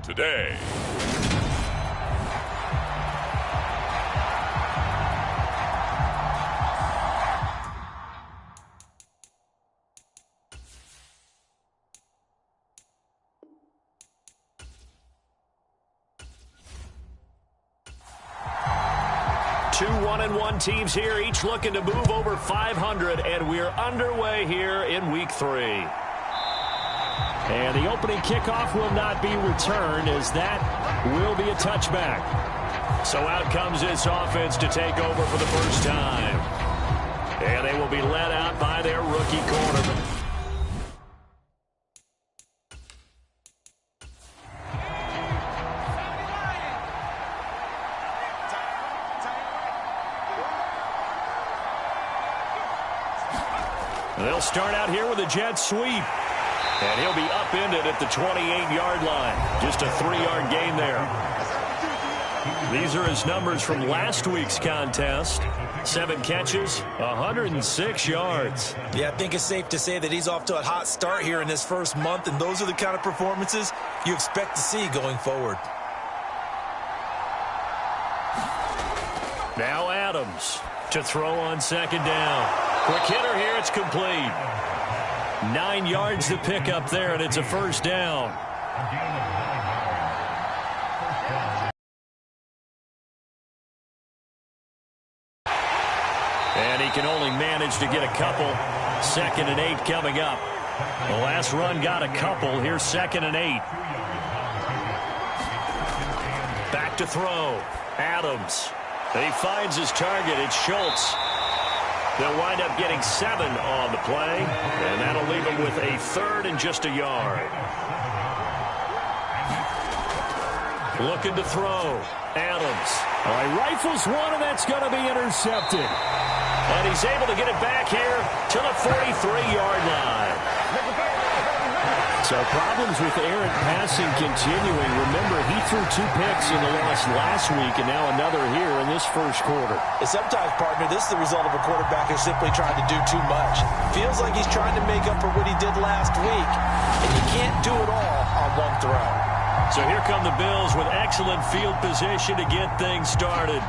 today. Two 1-1 teams here, each looking to move over 500, and we're underway here in Week 3. And the opening kickoff will not be returned, as that will be a touchback. So out comes this offense to take over for the first time. And they will be led out by their rookie quarterback. They'll start out here with a jet sweep. And he'll be upended at the 28-yard line. Just a 3-yard gain there. These are his numbers from last week's contest. 7 catches, 106 yards. Yeah, I think it's safe to say that he's off to a hot start here in this first month, and those are the kind of performances you expect to see going forward. Now Adams to throw on second down. Quick hitter here, it's complete. 9 yards to pick up there, and it's a first down. And he can only manage to get a couple. 2nd and 8 coming up. The last run got a couple. Here's 2nd and 8. Back to throw. Adams. He finds his target. It's Schultz. They'll wind up getting 7 on the play, and that'll leave them with a 3rd and just a yard. Looking to throw. Adams. All right, rifles one, and that's going to be intercepted. And he's able to get it back here to the 43-yard line. So problems with errant passing continuing. Remember, he threw 2 picks in the loss last week, and now another here in this first quarter. And sometimes, partner, this is the result of a quarterback who's simply trying to do too much. Feels like he's trying to make up for what he did last week, and you can't do it all on one throw. So here come the Bills with excellent field position to get things started.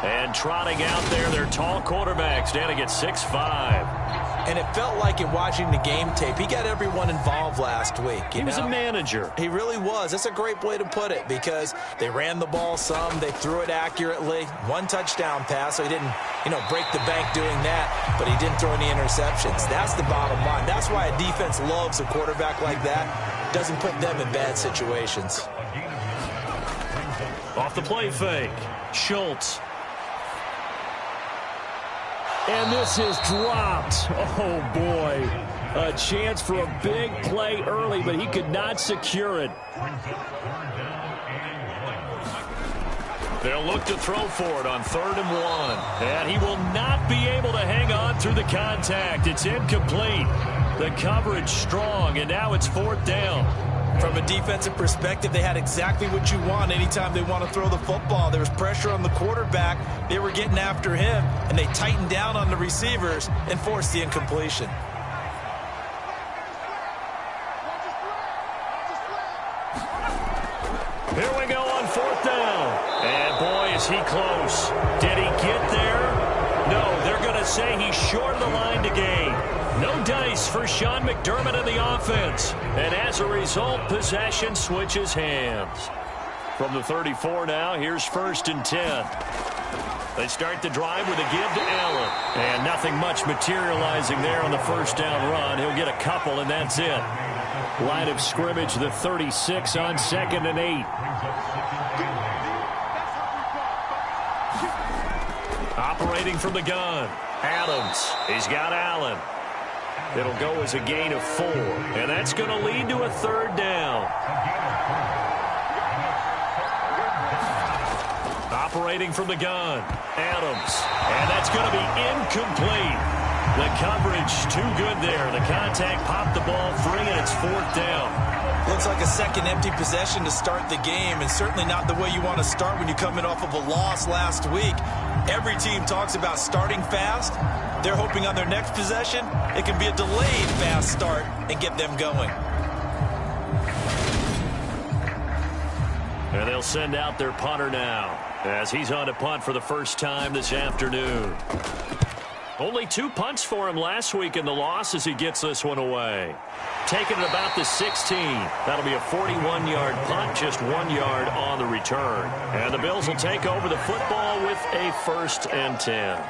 And trotting out there, their tall quarterbacks standing at 6'5". And it felt like in watching the game tape, he got everyone involved last week. He was a manager. He really was. That's a great way to put it, because they ran the ball some, they threw it accurately. 1 touchdown pass, so he didn't, break the bank doing that, but he didn't throw any interceptions. That's the bottom line. That's why a defense loves a quarterback like that. Doesn't put them in bad situations. Off the play fake, Schultz. And this is dropped. Oh, boy. A chance for a big play early, but he could not secure it. They'll look to throw for it on 3rd and 1. And he will not be able to hang on through the contact. It's incomplete. The coverage strong, and now it's 4th down. From a defensive perspective, they had exactly what you want anytime they want to throw the football. There was pressure on the quarterback. They were getting after him, and they tightened down on the receivers and forced the incompletion. Here we go on 4th down. And, boy, is he close. Did he get there? No, they're going to say he's short of the line to gain. No dice for Sean McDermott and the offense. And as a result, possession switches hands. From the 34 now, here's 1st and 10. They start the drive with a give to Allen. And nothing much materializing there on the first down run. He'll get a couple, and that's it. Line of scrimmage, the 36 on 2nd and 8. Operating from the gun. Adams. He's got Allen. It'll go as a gain of 4. And that's going to lead to a 3rd down. Operating from the gun. Adams. And that's going to be incomplete. The coverage too good there. The contact popped the ball free, and it's 4th down. Looks like a second empty possession to start the game, and certainly not the way you want to start when you're coming off of a loss last week. Every team talks about starting fast. They're hoping on their next possession it can be a delayed fast start and get them going. And they'll send out their punter now as he's on to punt for the first time this afternoon. Only 2 punts for him last week in the loss as he gets this one away. Taking it about the 16. That'll be a 41-yard punt, just 1 yard on the return. And the Bills will take over the football with a 1st and 10.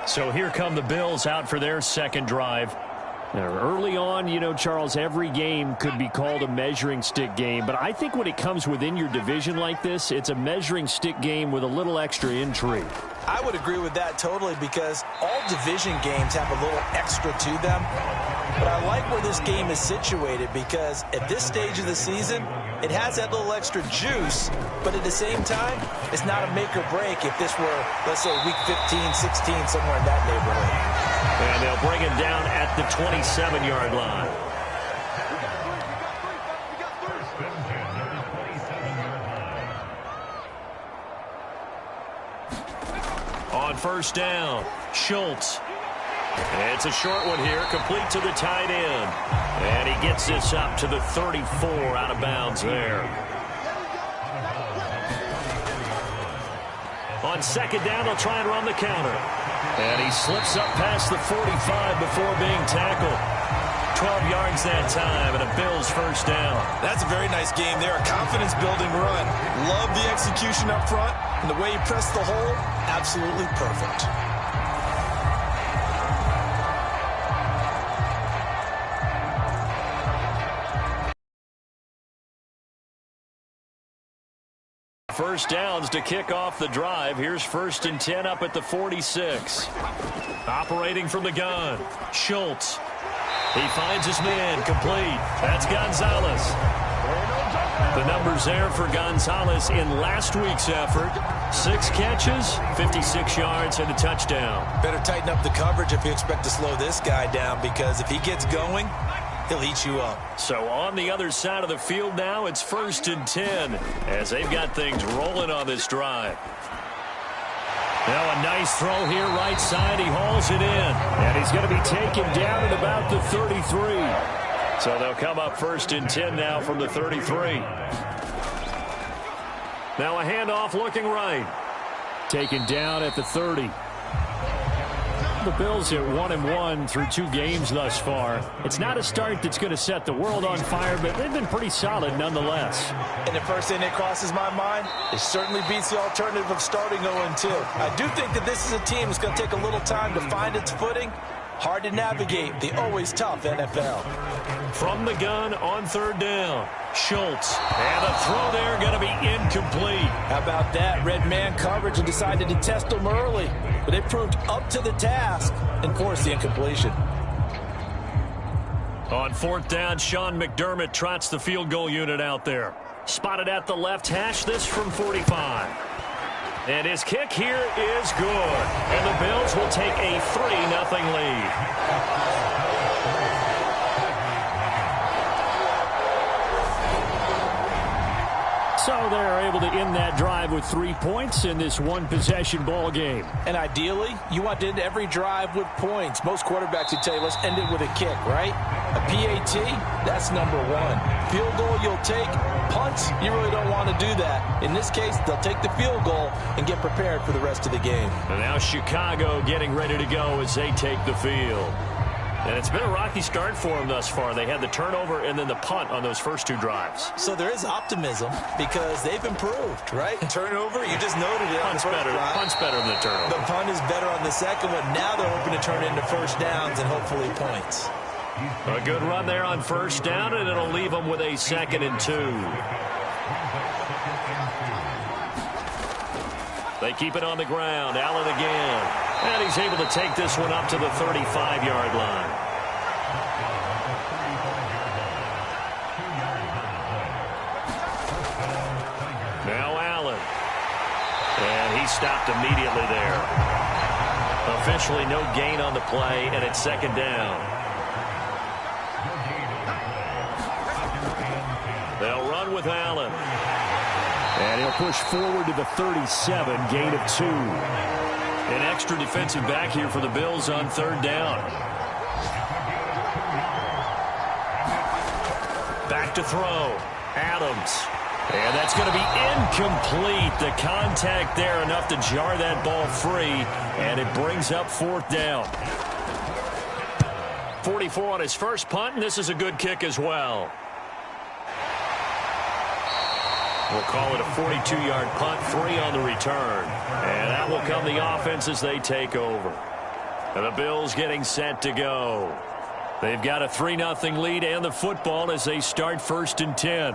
So here come the Bills out for their second drive. Now, early on, you know, Charles, every game could be called a measuring stick game. But I think when it comes within your division like this, it's a measuring stick game with a little extra intrigue. I would agree with that totally because all division games have a little extra to them. But I like where this game is situated because at this stage of the season, it has that little extra juice. But at the same time, it's not a make or break if this were, let's say, week 15, 16, somewhere in that neighborhood. And they'll bring him down at the 27-yard line. On first down, Schultz. It's a short one here, complete to the tight end. And he gets this up to the 34 out of bounds there. On second down, they'll try and run the counter. And he slips up past the 45 before being tackled. 12 yards that time and a Bills first down. That's a very nice game there. A confidence-building run. Love the execution up front. And the way he pressed the hole, absolutely perfect. First downs to kick off the drive. Here's 1st and 10 up at the 46. Operating from the gun, Schultz. He finds his man, complete. That's Gonzalez. The numbers there for Gonzalez in last week's effort. 6 catches, 56 yards, and a touchdown. Better tighten up the coverage if you expect to slow this guy down because if he gets going, he'll eat you up. So on the other side of the field now, it's 1st and 10 as they've got things rolling on this drive. Now a nice throw here right side. He hauls it in. And he's going to be taken down at about the 33. So they'll come up 1st and 10 now from the 33. Now a handoff looking right. Taken down at the 30. The Bills at 1-1 through 2 games thus far. It's not a start that's going to set the world on fire, but they've been pretty solid nonetheless. And the first thing that crosses my mind, it certainly beats the alternative of starting 0-2. I do think that this is a team that's going to take a little time to find its footing. Hard to navigate the always tough NFL. From the gun on 3rd down, Schultz. And the throw there going to be incomplete. How about that? Red man coverage and decided to test them early. But it proved up to the task and forced the incompletion. On 4th down, Sean McDermott trots the field goal unit out there. Spotted at the left hash, this from 45. And his kick here is good. And the Bills will take a 3-0 lead. So they're able to end that drive with 3 points in this one-possession ball game. And ideally, you want to end every drive with points. Most quarterbacks would tell you, let's end it with a kick, right? A PAT, that's number 1. Field goal, you'll take. Punts, you really don't want to do that. In this case, they'll take the field goal and get prepared for the rest of the game. And now Chicago getting ready to go as they take the field. And it's been a rocky start for them thus far. They had the turnover and then the punt on those first 2 drives. So there is optimism because they've improved, right? Turnover, you just noted it. Punt's better than the turnover. The punt is better on the second one. Now they're hoping to turn it into first downs and hopefully points. A good run there on first down, and it'll leave them with a 2nd and 2. They keep it on the ground. Allen again. And he's able to take this one up to the 35-yard line. Now Allen. And he stopped immediately there. Officially no gain on the play, and it's 2nd down. They'll run with Allen. And he'll push forward to the 37, gain of 2. An extra defensive back here for the Bills on 3rd down. Back to throw. Adams. And that's going to be incomplete. The contact there enough to jar that ball free, and it brings up 4th down. 44 on his first punt, and this is a good kick as well. We'll call it a 42-yard punt, 3 on the return. And that will come the offense as they take over. And the Bills getting set to go. They've got a 3-0 lead and the football as they start 1st and 10.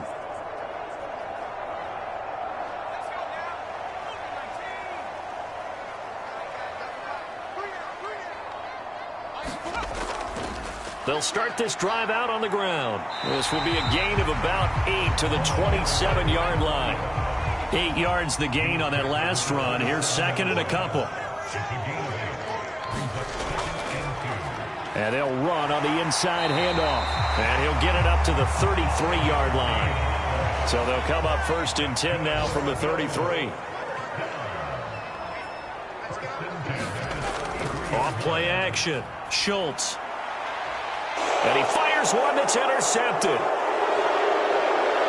They'll start this drive out on the ground. This will be a gain of about 8 to the 27-yard line. 8 yards the gain on that last run. Here's 2nd and a couple. And they'll run on the inside handoff. And he'll get it up to the 33-yard line. So they'll come up 1st and 10 now from the 33. Off play action. Schultz. And he fires one that's intercepted.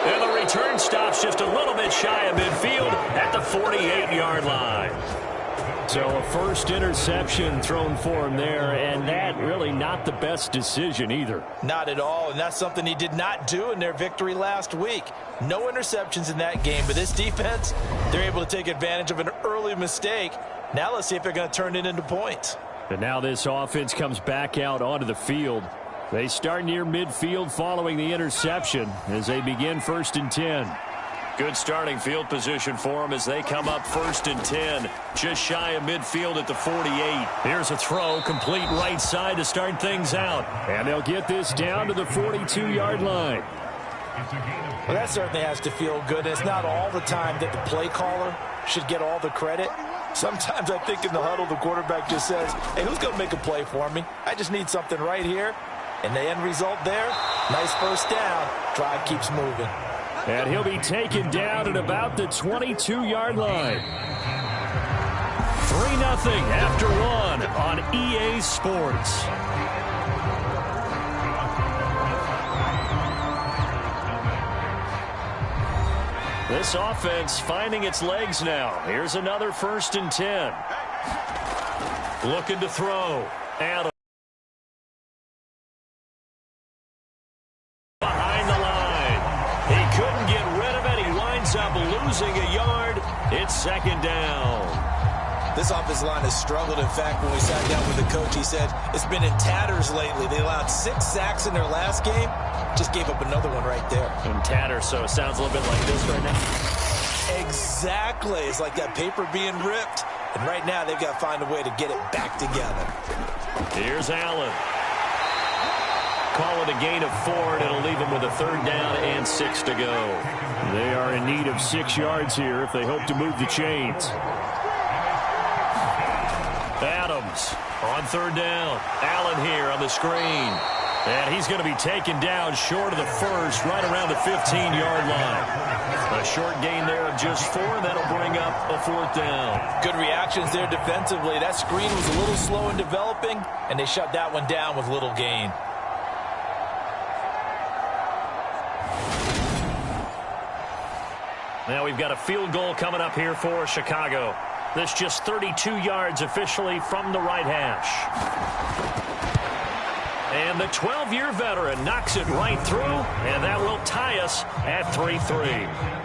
And the return stops just a little bit shy of midfield at the 48-yard line. So a first interception thrown for him there, and that really not the best decision either. Not at all, and that's something he did not do in their victory last week. No interceptions in that game, but this defense, they're able to take advantage of an early mistake. Now let's see if they're going to turn it into points. And now this offense comes back out onto the field. They start near midfield following the interception as they begin 1st and 10. Good starting field position for them as they come up 1st and 10. Just shy of midfield at the 48. Here's a throw, complete right side to start things out. And they'll get this down to the 42-yard line. Well, that certainly has to feel good. It's not all the time that the play caller should get all the credit. Sometimes I think in the huddle the quarterback just says, hey, who's going to make a play for me? I just need something right here. And the end result there, nice first down. Drive keeps moving. And he'll be taken down at about the 22-yard line. 3-0 after 1 on EA Sports. This offense finding its legs now. Here's another 1st and 10. Looking to throw. Adams. Losing a yard. It's 2nd down. This offensive line has struggled. In fact, when we sat down with the coach, he said it's been in tatters lately. They allowed 6 sacks in their last game. Just gave up another one right there. In tatters, so it sounds a little bit like this right now. Exactly. It's like that paper being ripped. And right now, they've got to find a way to get it back together. Here's Allen. Call it a gain of 4, and it'll leave them with a 3rd down and 6 to go. They are in need of 6 yards here if they hope to move the chains. Adams on 3rd down. Allen here on the screen. And he's going to be taken down short of the first, right around the 15-yard line. A short gain there of just 4, and that'll bring up a 4th down. Good reactions there defensively. That screen was a little slow in developing, and they shut that one down with little gain. Now we've got a field goal coming up here for Chicago. This just 32 yards officially from the right hash. And the 12-year veteran knocks it right through, and that will tie us at 3-3.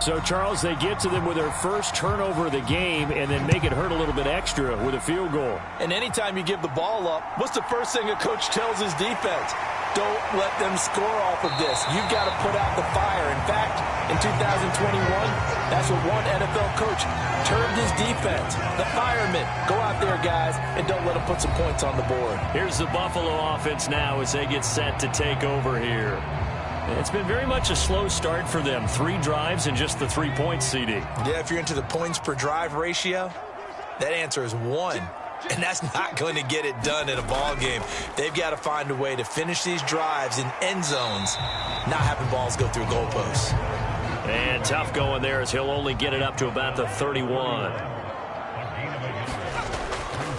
So, Charles, they get to them with their first turnover of the game and then make it hurt a little bit extra with a field goal. And anytime you give the ball up, what's the first thing a coach tells his defense? Don't let them score off of this. You've got to put out the fire. In fact, in 2021, that's what one NFL coach termed his defense. The firemen. Go out there, guys, and don't let them put some points on the board. Here's the Buffalo offense now as they get set to take over here. It's been very much a slow start for them. 3 drives and just the 3 points, CD. Yeah, if you're into the points per drive ratio, that answer is 1. And that's not going to get it done in a ball game. They've got to find a way to finish these drives in end zones, not having balls go through goalposts. And tough going there as he'll only get it up to about the 31.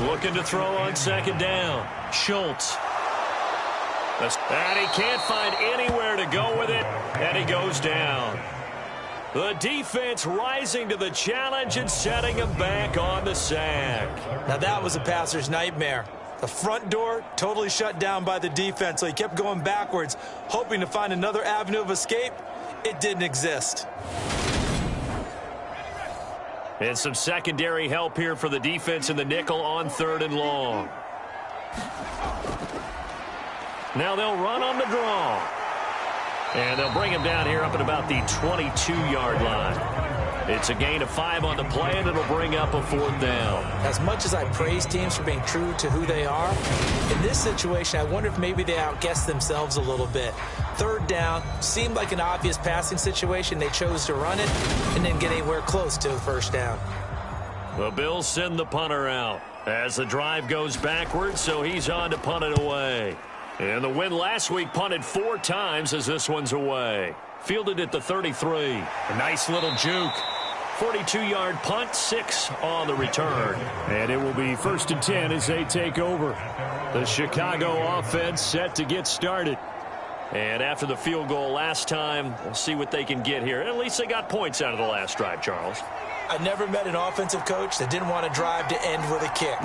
Looking to throw on 2nd down. Schultz. And he can't find anywhere to go with it, and he goes down. The defense rising to the challenge and setting him back on the sack. Now that was a passer's nightmare. The front door totally shut down by the defense, so he kept going backwards, hoping to find another avenue of escape. It didn't exist. And some secondary help here for the defense in the nickel on 3rd and long. Now they'll run on the draw. And they'll bring him down here up at about the 22-yard line. It's a gain of 5 on the play, and it'll bring up a 4th down. As much as I praise teams for being true to who they are, in this situation, I wonder if maybe they outguessed themselves a little bit. 3rd down seemed like an obvious passing situation. They chose to run it and didn't get anywhere close to the 1st down. The Bills send the punter out as the drive goes backwards, so he's on to punt it away. And the win last week punted 4 times as this one's away. Fielded at the 33. A nice little juke. 42-yard punt, 6 on the return. And it will be 1st and 10 as they take over. The Chicago offense set to get started. And after the field goal last time, we'll see what they can get here. At least they got points out of the last drive, Charles. I never met an offensive coach that didn't want to drive to end with a kick.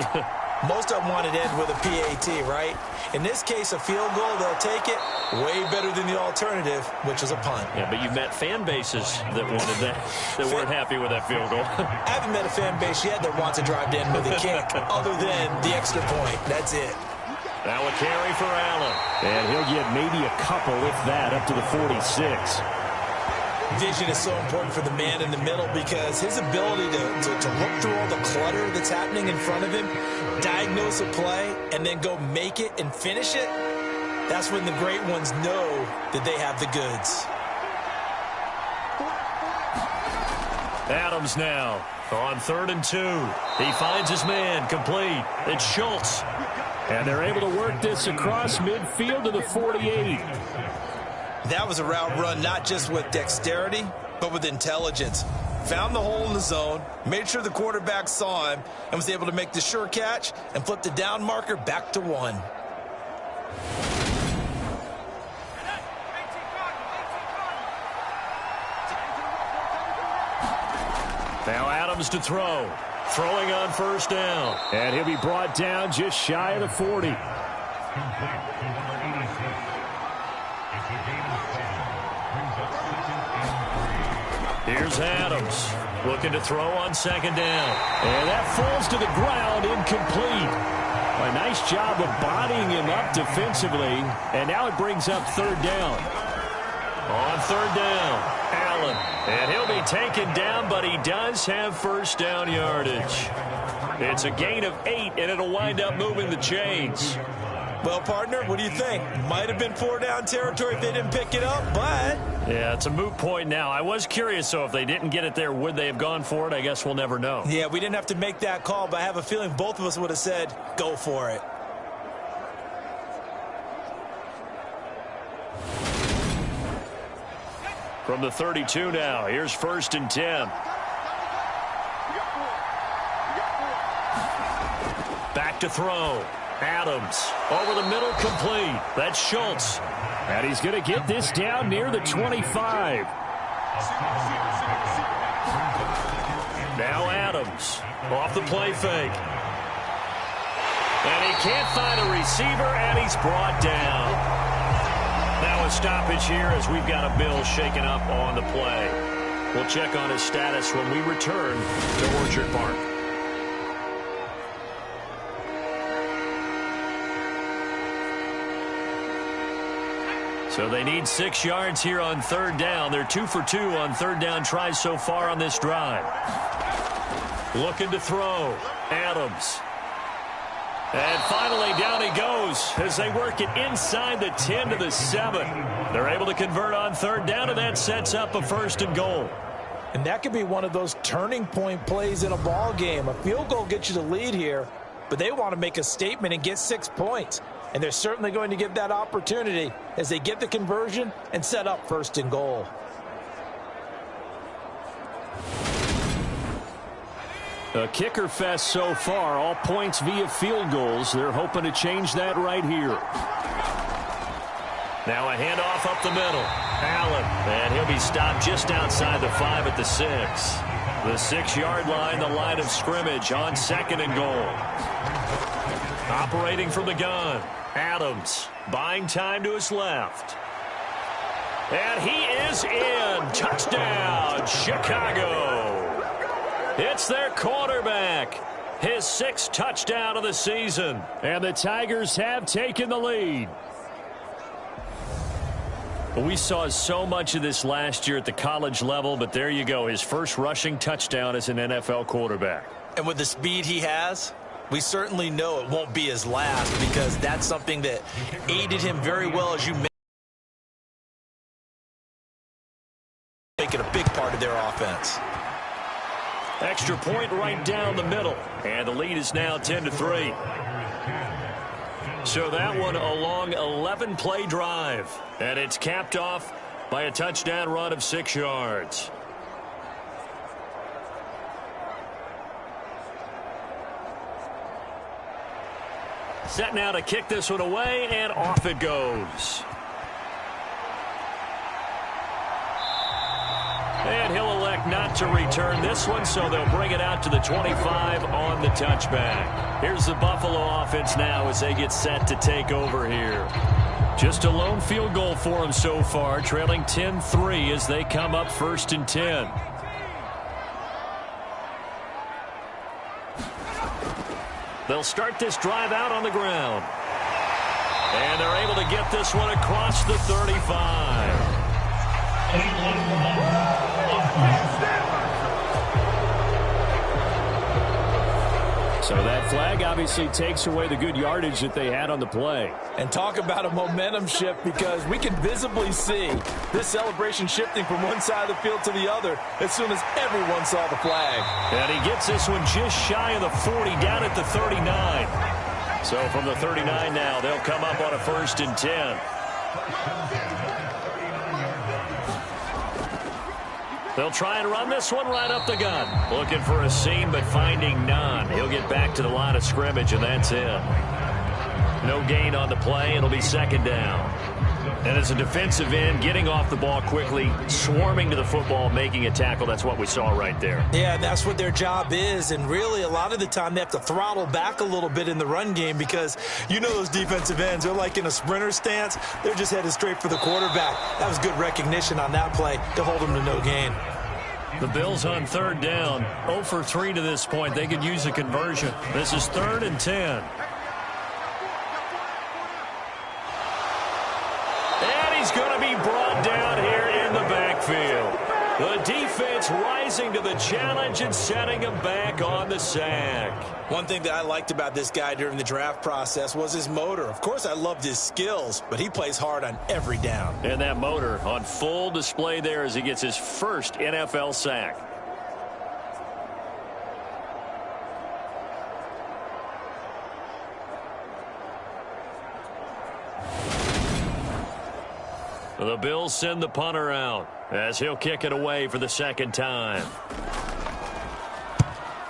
Most of them wanted to end with a PAT, right? In this case, a field goal, they'll take it way better than the alternative, which is a punt. Yeah, but you've met fan bases that wanted that, that weren't happy with that field goal. I haven't met a fan base yet that wants to drive to end with a kick, other than the extra point. That's it. Now a carry for Allen. And he'll get maybe a couple, if that, up to the 46. Vision is so important for the man in the middle because his ability to look through all the clutter that's happening in front of him, diagnose a play, and then go make it and finish it, that's when the great ones know that they have the goods. Adams now on 3rd and 2. He finds his man complete. It's Schultz. And they're able to work this across midfield to the 48. That was a route run not just with dexterity, but with intelligence. Found the hole in the zone, made sure the quarterback saw him, and was able to make the sure catch and flip the down marker back to 1. Now Adams to throw. Throwing on 1st down. And he'll be brought down just shy of the 40. Here's Adams looking to throw on 2nd down. And that falls to the ground, incomplete. A nice job of bodying him up defensively. And now it brings up 3rd down. On 3rd down, Allen. And he'll be taken down, but he does have 1st down yardage. It's a gain of 8, and it'll wind up moving the chains. Well, partner, what do you think? Might have been 4 down territory if they didn't pick it up, but... Yeah, it's a moot point now. I was curious, so if they didn't get it there, would they have gone for it? I guess we'll never know. Yeah, we didn't have to make that call, but I have a feeling both of us would have said, go for it. From the 32 now, here's 1st and 10. Back to throw. Adams over the middle, complete. That's Schultz. And he's going to get this down near the 25. Now Adams off the play fake. And he can't find a receiver, and he's brought down. Now a stoppage here as we've got a Bill shaken up on the play. We'll check on his status when we return to Orchard Park. So they need 6 yards here on 3rd down. They're 2 for 2 on 3rd down tries so far on this drive. Looking to throw. Adams. And finally down he goes as they work it inside the 10 to the 7. They're able to convert on 3rd down, and that sets up a 1st and goal. And that could be one of those turning point plays in a ball game. A field goal gets you the lead here, but they want to make a statement and get 6 points. And they're certainly going to give that opportunity as they get the conversion and set up 1st and goal. A kicker fest so far, all points via field goals. They're hoping to change that right here. Now a handoff up the middle. Allen, and he'll be stopped just outside the 5 at the 6. The 6-yard line, the line of scrimmage on 2nd and goal. Operating from the gun, Adams buying time to his left. And he is in. Touchdown, Chicago. It's their quarterback. His 6th touchdown of the season. And the Tigers have taken the lead. We saw so much of this last year at the college level, but there you go. His first rushing touchdown as an NFL quarterback. And with the speed he has, we certainly know it won't be his last, because that's something that aided him very well, as you make it a big part of their offense. Extra point right down the middle. And the lead is now 10-3. So that one a long 11-play drive. And it's capped off by a touchdown run of 6 yards. Set now to kick this one away, and off it goes. And he'll elect not to return this one, so they'll bring it out to the 25 on the touchback. Here's the Buffalo offense now as they get set to take over here. Just a lone field goal for them so far, trailing 10-3 as they come up 1st and 10. They'll start this drive out on the ground. And they're able to get this one across the 35. So that flag obviously takes away the good yardage that they had on the play. And talk about a momentum shift, because we can visibly see this celebration shifting from one side of the field to the other as soon as everyone saw the flag. And he gets this one just shy of the 40, down at the 39. So from the 39 now, they'll come up on a 1st and 10. They'll try and run this one right up the gun. Looking for a seam, but finding none. He'll get back to the line of scrimmage, and that's it. No gain on the play. It'll be 2nd down. And as a defensive end, getting off the ball quickly, swarming to the football, making a tackle, that's what we saw right there. Yeah, that's what their job is. And really, a lot of the time, they have to throttle back a little bit in the run game, because you know those defensive ends, they're like in a sprinter stance. They're just headed straight for the quarterback. That was good recognition on that play to hold them to no gain. The Bills on 3rd down, 0 for 3 to this point. They could use a conversion. This is 3rd and 10. And he's going to be brought down here in the backfield. The defense rising to the challenge and setting him back on the sack. One thing that I liked about this guy during the draft process was his motor. Of course, I loved his skills, but he plays hard on every down. And that motor on full display there as he gets his first NFL sack. The Bills send the punter out as he'll kick it away for the 2nd time.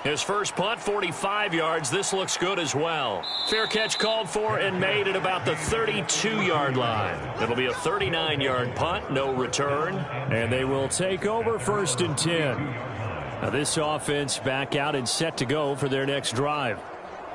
His first punt, 45 yards. This looks good as well. Fair catch called for and made at about the 32-yard line. It'll be a 39-yard punt, no return. And they will take over 1st and 10. Now this offense back out and set to go for their next drive.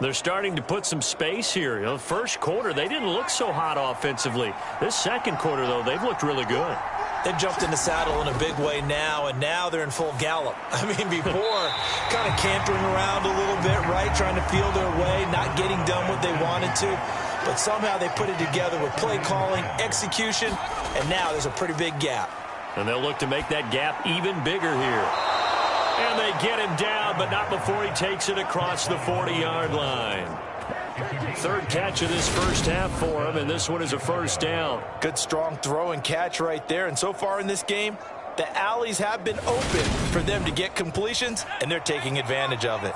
They're starting to put some space here. You know, first quarter, they didn't look so hot offensively. This 2nd quarter, though, they've looked really good. They've jumped in the saddle in a big way now, and now they're in full gallop. I mean, before, kind of cantering around a little bit, right, trying to feel their way, not getting done what they wanted to. But somehow they put it together with play calling, execution, and now there's a pretty big gap. And they'll look to make that gap even bigger here. And they get him down, but not before he takes it across the 40-yard line. 3rd catch of this first half for him, and this one is a 1st down. Good, strong throw and catch right there. And so far in this game, the alleys have been open for them to get completions, and they're taking advantage of it.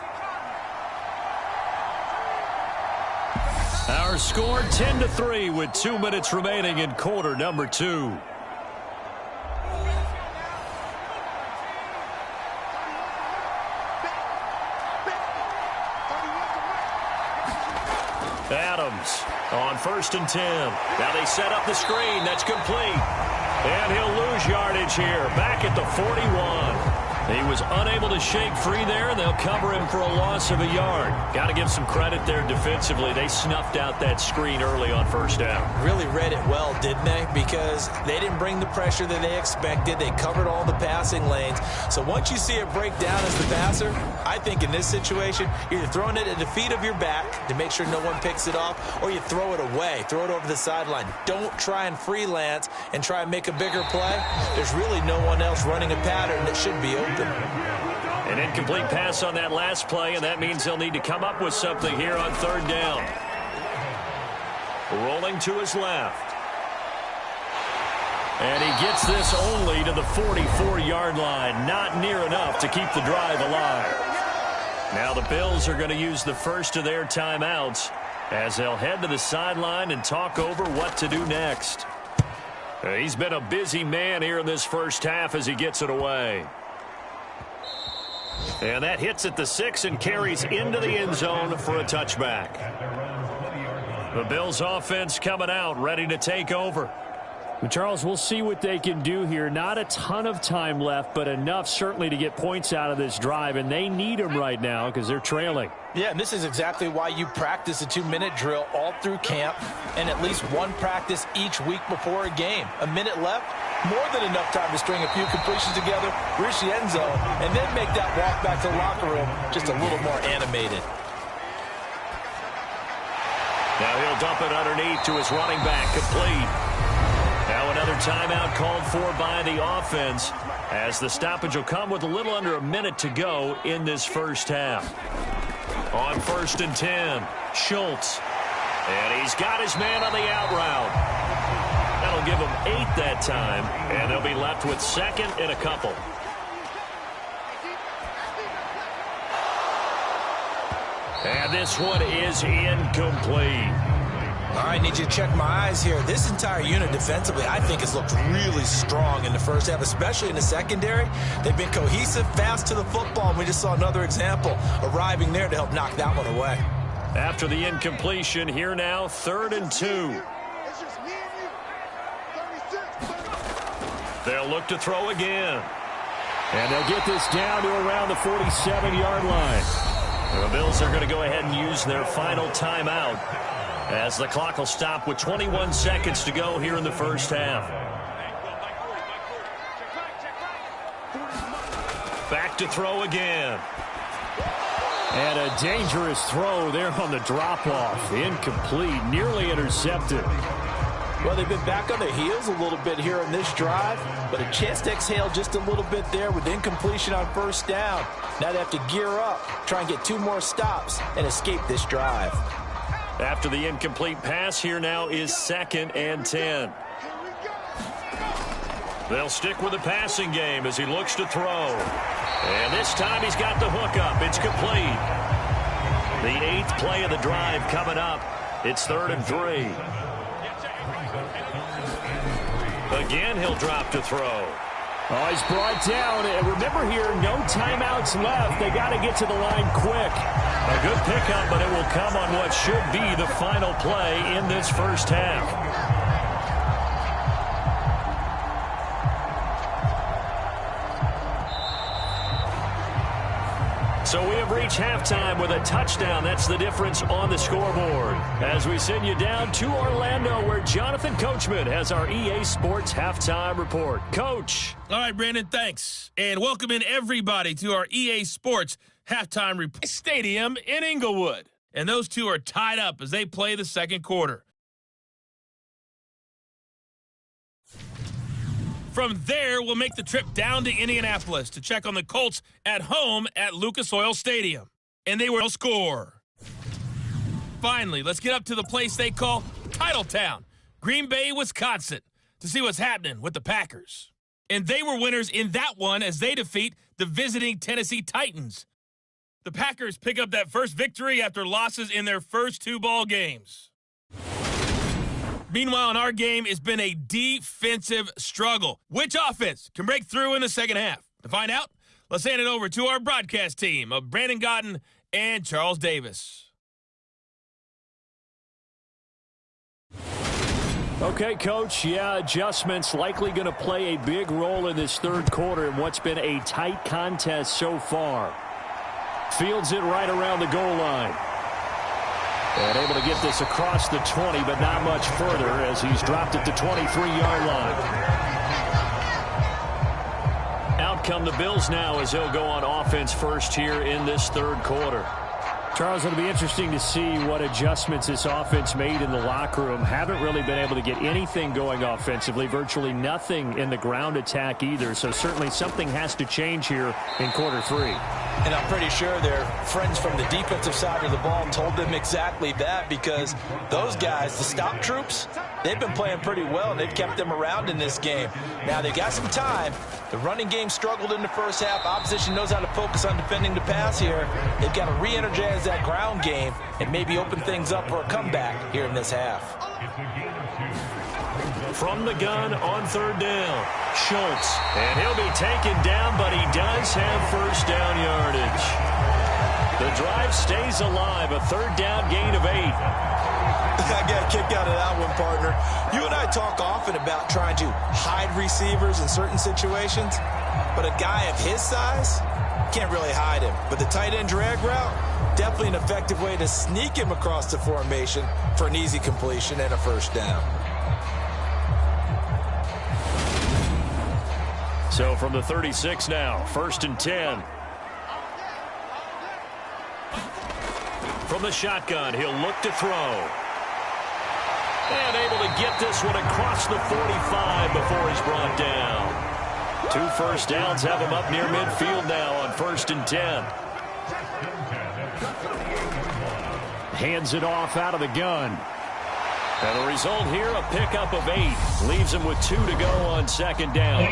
Our score 10-3 with 2 minutes remaining in quarter number 2. Adams on 1st and 10. Now they set up the screen. That's complete. And he'll lose yardage here. Back at the 41. He was unable to shake free there, and they'll cover him for a loss of a yard. Got to give some credit there defensively. They snuffed out that screen early on 1st down. Really read it well, didn't they? Because they didn't bring the pressure that they expected. They covered all the passing lanes. So once you see it break down as the passer, I think in this situation, you're either throwing it at the feet of your back to make sure no one picks it off, or you throw it away, throw it over the sideline. Don't try and freelance and try and make a bigger play. There's really no one else running a pattern that should be open. An incomplete pass on that last play, and that means they'll need to come up with something here on 3rd down. Rolling to his left. And he gets this only to the 44-yard line. Not near enough to keep the drive alive. Now the Bills are going to use the first of their timeouts as they'll head to the sideline and talk over what to do next. He's been a busy man here in this first half as he gets it away. And that hits at the 6 and carries into the end zone for a touchback. The Bills offense coming out, ready to take over. Well, Charles, we'll see what they can do here. Not a ton of time left, but enough certainly to get points out of this drive, and they need them right now because they're trailing. Yeah, and this is exactly why you practice a 2-minute drill all through camp and at least one practice each week before a game. A minute left, more than enough time to string a few completions together, reach the end zone, and then make that walk back to the locker room just a little more animated. Now he'll dump it underneath to his running back, complete. Now another timeout called for by the offense as the stoppage will come with a little under a minute to go in this first half. On 1st and 10, Schultz. And he's got his man on the out route. That'll give him 8 that time, and they'll be left with 2nd and a couple. And this one is incomplete. All right, need you to check my eyes here. This entire unit defensively, I think, has looked really strong in the first half, especially in the secondary. They've been cohesive, fast to the football, and we just saw another example arriving there to help knock that one away. After the incompletion, here now, 3rd and 2. They'll look to throw again. And they'll get this down to around the 47-yard line. And the Bills are going to go ahead and use their final timeout as the clock will stop with 21 seconds to go here in the first half. Back to throw again. And a dangerous throw there on the drop-off. Incomplete, nearly intercepted. Well, they've been back on their heels a little bit here in this drive, but a chance to exhale just a little bit there with incompletion on 1st down. Now they have to gear up, try and get 2 more stops, and escape this drive. After the incomplete pass, here now is 2nd and 10. They'll stick with the passing game as he looks to throw. And this time he's got the hook up. It's complete. The 8th play of the drive coming up. It's 3rd and 3. Again, he'll drop to throw. Oh, he's brought down. And remember here, no timeouts left. They got to get to the line quick. A good pickup, but it will come on what should be the final play in this first half. So we have reached halftime with a touchdown. That's the difference on the scoreboard. As we send you down to Orlando, where Jonathan Coachman has our EA Sports Halftime Report. Coach. All right, Brandon, thanks. And welcome in everybody to our EA Sports Halftime Report. Stadium in Inglewood. And those two are tied up as they play the second quarter. From there, we'll make the trip down to Indianapolis to check on the Colts at home at Lucas Oil Stadium. And they will score. Finally, let's get up to the place they call Titletown, Green Bay, Wisconsin, to see what's happening with the Packers. And they were winners in that one as they defeat the visiting Tennessee Titans. The Packers pick up that first victory after losses in their first 2 ball games. Meanwhile, in our game, it's been a defensive struggle. Which offense can break through in the second half? To find out, let's hand it over to our broadcast team of Brandon Gaudin and Charles Davis. Okay, Coach, adjustments likely going to play a big role in this third quarter in what's been a tight contest so far. Fields it right around the goal line. And able to get this across the 20, but not much further as he's dropped it to 23-yard line. Out come the Bills now as they'll go on offense first here in this third quarter. Charles, it'll be interesting to see what adjustments this offense made in the locker room. Haven't really been able to get anything going offensively, virtually nothing in the ground attack either. So certainly something has to change here in quarter three. And I'm pretty sure their friends from the defensive side of the ball told them exactly that, because those guys, the stop troops, they've been playing pretty well, and they've kept them around in this game. Now, they've got some time. The running game struggled in the first half. Opposition knows how to focus on defending the pass here. They've got to re-energize that ground game and maybe open things up for a comeback here in this half. From the gun on third down, Schultz. And he'll be taken down, but he does have first down yardage. The drive stays alive, a third down gain of 8. I got a kick out of that one, partner. You and I talk often about trying to hide receivers in certain situations, but a guy of his size can't really hide him. But the tight end drag route, definitely an effective way to sneak him across the formation for an easy completion and a first down. So from the 36 now, 1st and 10. From the shotgun, he'll look to throw. And able to get this one across the 45 before he's brought down. 2 first downs have him up near midfield now on 1st and 10. Hands it off out of the gun. And the result here, a pickup of 8. Leaves him with 2 to go on 2nd down.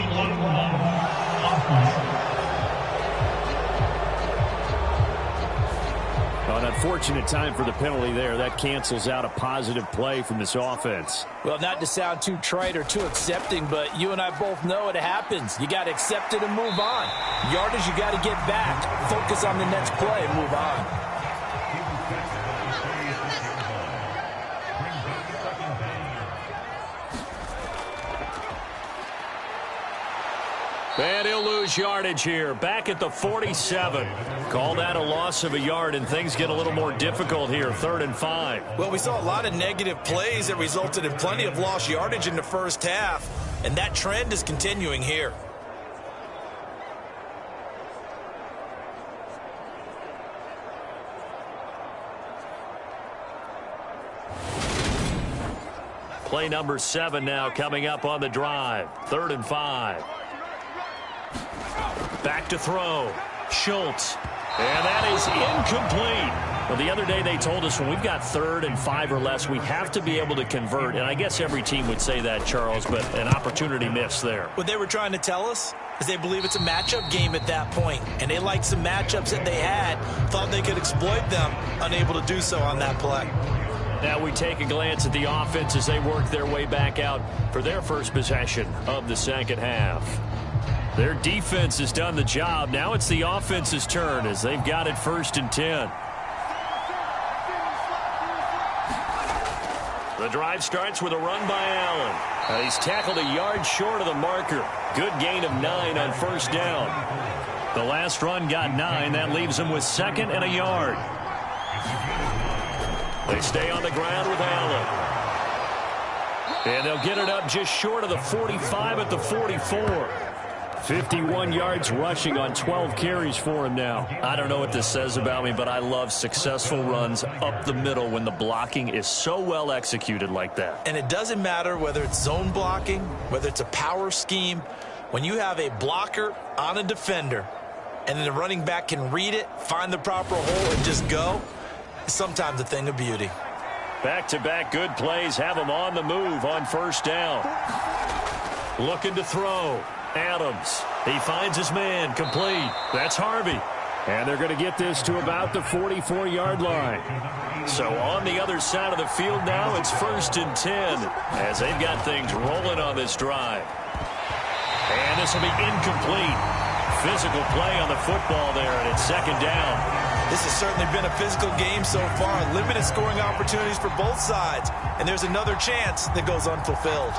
An unfortunate time for the penalty there. That cancels out a positive play from this offense. Well, not to sound too trite or too accepting, but you and I both know it happens. You got to accept it and move on. Yardage, you got to get back. Focus on the next play and move on. And he'll lose yardage here. Back at the 47. Call that a loss of a yard, and things get a little more difficult here. 3rd and 5. Well, we saw a lot of negative plays that resulted in plenty of lost yardage in the first half, and that trend is continuing here. Play number 7 now coming up on the drive. 3rd and 5. Back to throw. Schultz. And that is incomplete. Well, the other day they told us when we've got 3rd and 5 or less, we have to be able to convert. And I guess every team would say that, Charles, but an opportunity missed there. What they were trying to tell us is they believe it's a matchup game at that point. And they liked some matchups that they had, thought they could exploit them, unable to do so on that play. Now we take a glance at the offense as they work their way back out for their first possession of the second half. Their defense has done the job. Now it's the offense's turn as they've got it 1st and 10. The drive starts with a run by Allen. And he's tackled a yard short of the marker. Good gain of 9 on 1st down. The last run got 9. That leaves him with 2nd and a yard. They stay on the ground with Allen. And they'll get it up just short of the 45 at the 44. 51 yards rushing on 12 carries for him now. I don't know what this says about me, but I love successful runs up the middle when the blocking is so well executed like that. And it doesn't matter whether it's zone blocking, whether it's a power scheme. When you have a blocker on a defender and then the running back can read it, find the proper hole, and just go, it's sometimes a thing of beauty. Back-to-back good plays have him on the move on 1st down. Looking to throw. Adams. He finds his man. Complete. That's Harvey. And they're going to get this to about the 44-yard line. So on the other side of the field now, it's 1st and 10 as they've got things rolling on this drive. And this will be incomplete. Physical play on the football there, and it's 2nd down. This has certainly been a physical game so far. Limited scoring opportunities for both sides. And there's another chance that goes unfulfilled.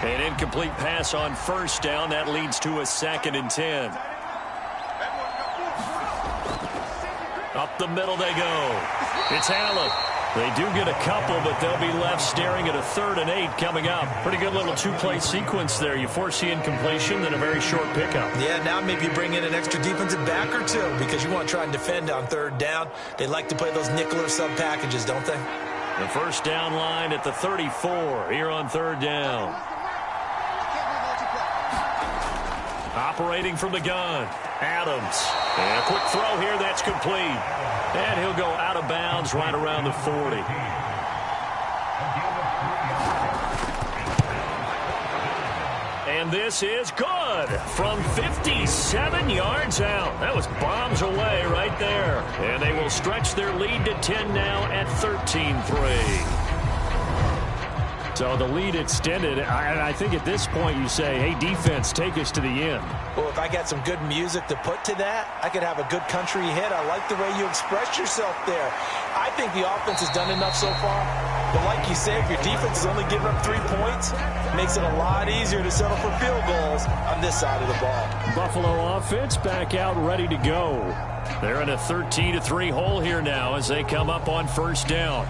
An incomplete pass on first down. That leads to a 2nd and 10. Up the middle they go. It's Allen. They do get a couple, but they'll be left staring at a 3rd and 8 coming up. Pretty good little 2-play sequence there. You force the incompletion, then a very short pickup. Yeah, now maybe you bring in an extra defensive back or two because you want to try and defend on 3rd down. They like to play those nickel or sub packages, don't they? The first down line at the 34 here on 3rd down. Operating from the gun, Adams. And a quick throw here, that's complete. And he'll go out of bounds right around the 40. And this is good from 57 yards out. That was bombs away right there. And they will stretch their lead to 10 now at 13-3. So the lead extended. I think at this point you say, hey, defense, take us to the end. Well, if I got some good music to put to that, I could have a good country hit. I like the way you express yourself there. I think the offense has done enough so far. But like you say, if your defense is only giving up 3 points, it makes it a lot easier to settle for field goals on this side of the ball. Buffalo offense back out ready to go. They're in a 13-3 hole here now as they come up on first down.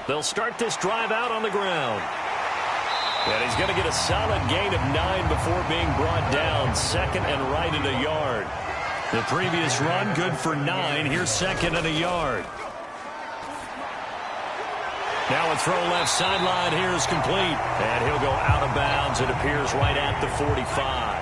They'll start this drive out on the ground. And he's going to get a solid gain of 9 before being brought down. 2nd and right at a yard. The previous run good for 9. Here's 2nd and a yard. Now a throw left sideline here is complete. And he'll go out of bounds. It appears right at the 45.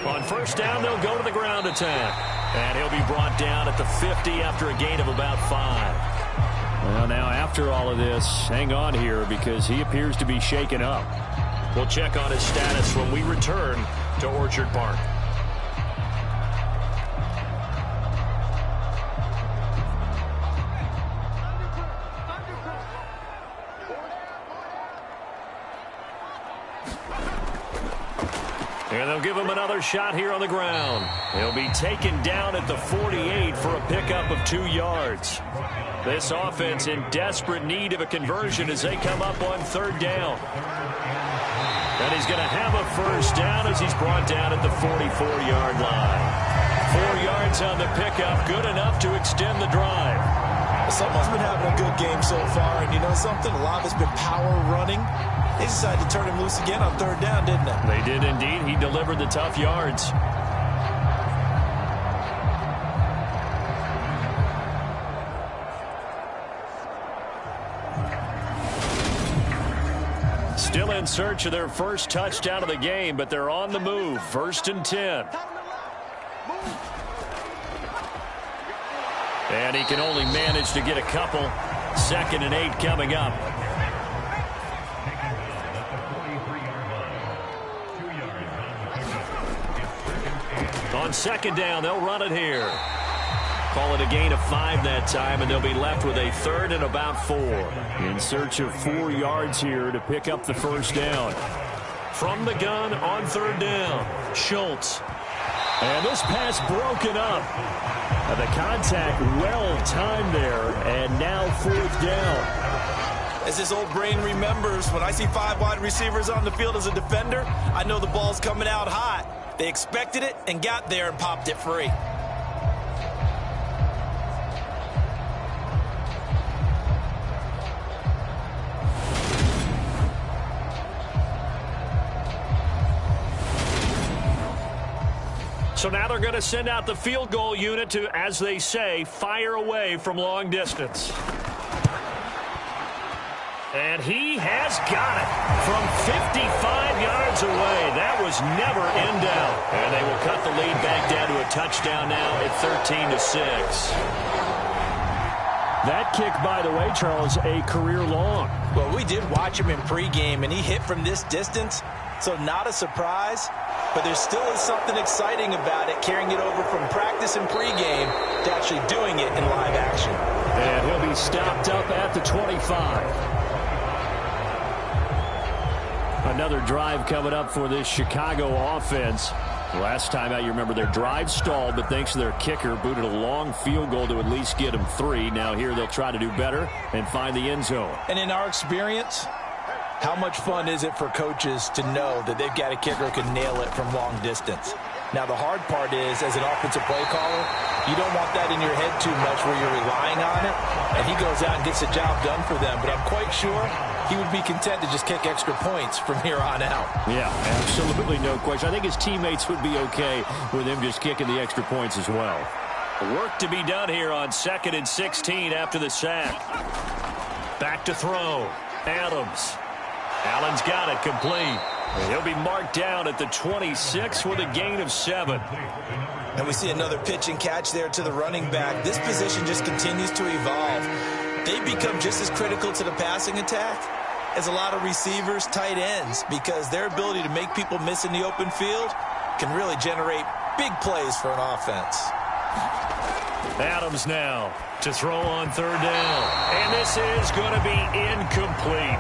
On first down, they'll go to the ground attack. And he'll be brought down at the 50 after a gain of about 5. Well, now after all of this, hang on here because he appears to be shaken up. We'll check on his status when we return to Orchard Park. And they'll give him another shot here on the ground. He'll be taken down at the 48 for a pickup of 2 yards. This offense in desperate need of a conversion as they come up on 3rd down. And he's going to have a first down as he's brought down at the 44-yard line. 4 yards on the pickup, good enough to extend the drive. Someone's been having a good game so far, and you know something? A lot of it's been power running. They decided to turn him loose again on 3rd down, didn't they? They did indeed. He delivered the tough yards. Still in search of their first touchdown of the game, but they're on the move. 1st and 10. And he can only manage to get a couple. 2nd and 8 coming up. On 2nd down, they'll run it here. Call it a gain of 5 that time, and they'll be left with a 3rd and about 4. In search of 4 yards here to pick up the first down. From the gun on 3rd down, Schultz. And this pass broken up. The contact well timed there, and now 4th down. As this old brain remembers, when I see 5 wide receivers on the field as a defender, I know the ball's coming out hot. They expected it and got there and popped it free. So now they're going to send out the field goal unit to, as they say, fire away from long distance. And he has got it from 55 yards away. That was never in doubt. And they will cut the lead back down to a touchdown now at 13-6. That kick, by the way, Charles, a career long. Well, we did watch him in pregame, and he hit from this distance, so not a surprise. but there still is something exciting about it, carrying it over from practice and pregame to actually doing it in live action. And he'll be stopped up at the 25. Another drive coming up for this Chicago offense. Last time out, you remember their drive stalled, but thanks to their kicker, booted a long field goal to at least get them 3. Now here they'll try to do better and find the end zone. And in our experience, how much fun is it for coaches to know that they've got a kicker who can nail it from long distance? Now, the hard part is, as an offensive play caller, you don't want that in your head too much where you're relying on it, and he goes out and gets the job done for them. But I'm quite sure he would be content to just kick extra points from here on out. Yeah, absolutely no question. I think his teammates would be okay with him just kicking the extra points as well. Work to be done here on 2nd and 16 after the sack. Back to throw. Adams. Allen's got it complete. He'll be marked down at the 26 with a gain of 7. And we see another pitch and catch there to the running back. This position just continues to evolve. They become just as critical to the passing attack as a lot of receivers, tight ends, because their ability to make people miss in the open field can really generate big plays for an offense. Adams now to throw on 3rd down. And this is going to be incomplete.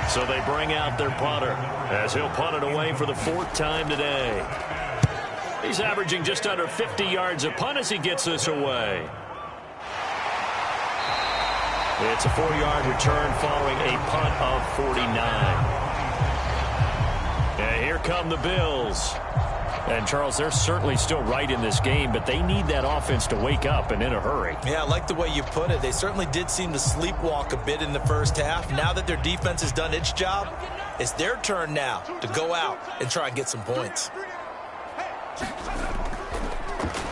So they bring out their punter as he'll punt it away for the 4th time today. He's averaging just under 50 yards a punt as he gets this away. It's a 4-yard return following a punt of 49. And here come the Bills. And, Charles, they're certainly still right in this game, but they need that offense to wake up and in a hurry. Yeah, I like the way you put it. They certainly did seem to sleepwalk a bit in the first half. Now that their defense has done its job, it's their turn now to go out and try and get some points.